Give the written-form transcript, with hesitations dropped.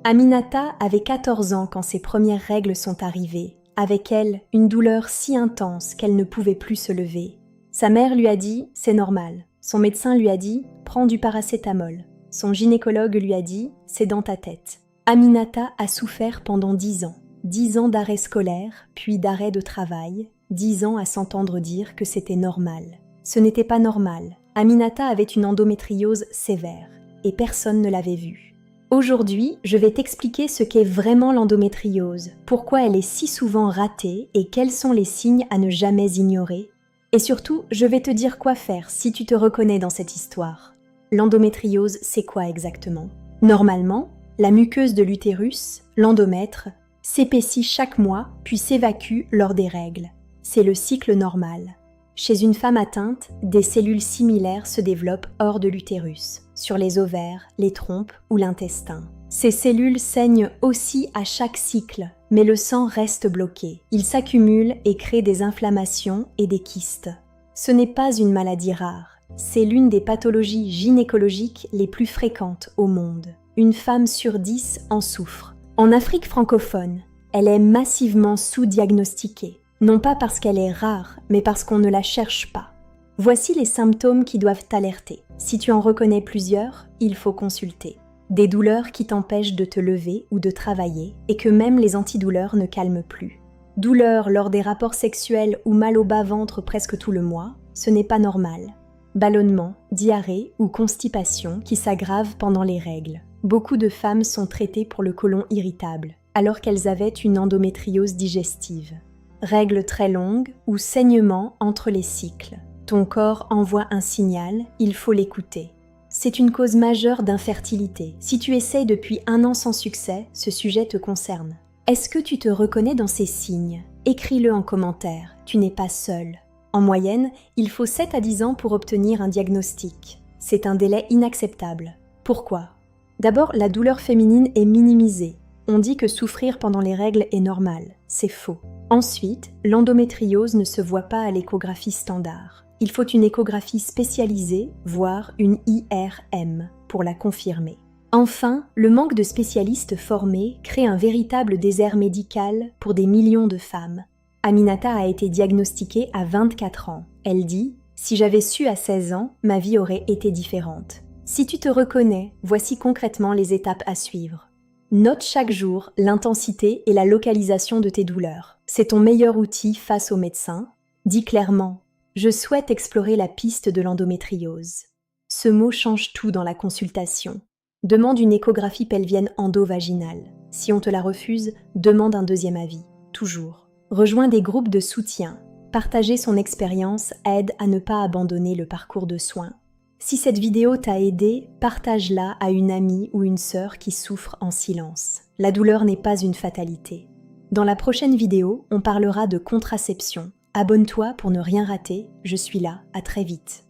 Aminata avait 14 ans quand ses premières règles sont arrivées. Avec elle, une douleur si intense qu'elle ne pouvait plus se lever. Sa mère lui a dit « c'est normal ». Son médecin lui a dit « prends du paracétamol ». Son gynécologue lui a dit « c'est dans ta tête ». Aminata a souffert pendant 10 ans. 10 ans d'arrêt scolaire, puis d'arrêt de travail. 10 ans à s'entendre dire que c'était normal. Ce n'était pas normal. Aminata avait une endométriose sévère et personne ne l'avait vue. Aujourd'hui, je vais t'expliquer ce qu'est vraiment l'endométriose, pourquoi elle est si souvent ratée et quels sont les signes à ne jamais ignorer. Et surtout, je vais te dire quoi faire si tu te reconnais dans cette histoire. L'endométriose, c'est quoi exactement? Normalement, la muqueuse de l'utérus, l'endomètre, s'épaissit chaque mois puis s'évacue lors des règles. C'est le cycle normal. Chez une femme atteinte, des cellules similaires se développent hors de l'utérus, sur les ovaires, les trompes ou l'intestin. Ces cellules saignent aussi à chaque cycle, mais le sang reste bloqué. Il s'accumule et crée des inflammations et des kystes. Ce n'est pas une maladie rare, c'est l'une des pathologies gynécologiques les plus fréquentes au monde. Une femme sur 10 en souffre. En Afrique francophone, elle est massivement sous-diagnostiquée. Non pas parce qu'elle est rare, mais parce qu'on ne la cherche pas. Voici les symptômes qui doivent t'alerter. Si tu en reconnais plusieurs, il faut consulter. Des douleurs qui t'empêchent de te lever ou de travailler et que même les antidouleurs ne calment plus. Douleurs lors des rapports sexuels ou mal au bas-ventre presque tout le mois, ce n'est pas normal. Ballonnement, diarrhée ou constipation qui s'aggravent pendant les règles. Beaucoup de femmes sont traitées pour le côlon irritable, alors qu'elles avaient une endométriose digestive. Règles très longues ou saignements entre les cycles. Ton corps envoie un signal, il faut l'écouter. C'est une cause majeure d'infertilité. Si tu essayes depuis 1 an sans succès, ce sujet te concerne. Est-ce que tu te reconnais dans ces signes? Écris-le en commentaire, tu n'es pas seul. En moyenne, il faut 7 à 10 ans pour obtenir un diagnostic. C'est un délai inacceptable. Pourquoi? D'abord, la douleur féminine est minimisée. On dit que souffrir pendant les règles est normal. C'est faux. Ensuite, l'endométriose ne se voit pas à l'échographie standard. Il faut une échographie spécialisée, voire une IRM, pour la confirmer. Enfin, le manque de spécialistes formés crée un véritable désert médical pour des millions de femmes. Aminata a été diagnostiquée à 24 ans. Elle dit « Si j'avais su à 16 ans, ma vie aurait été différente ». Si tu te reconnais, voici concrètement les étapes à suivre. Note chaque jour l'intensité et la localisation de tes douleurs. C'est ton meilleur outil face au médecin. Dis clairement « Je souhaite explorer la piste de l'endométriose ». Ce mot change tout dans la consultation. Demande une échographie pelvienne endovaginale. Si on te la refuse, demande un deuxième avis. Toujours. Rejoins des groupes de soutien. Partager son expérience aide à ne pas abandonner le parcours de soins. Si cette vidéo t'a aidé, partage-la à une amie ou une sœur qui souffre en silence. La douleur n'est pas une fatalité. Dans la prochaine vidéo, on parlera de contraception. Abonne-toi pour ne rien rater, je suis là, à très vite.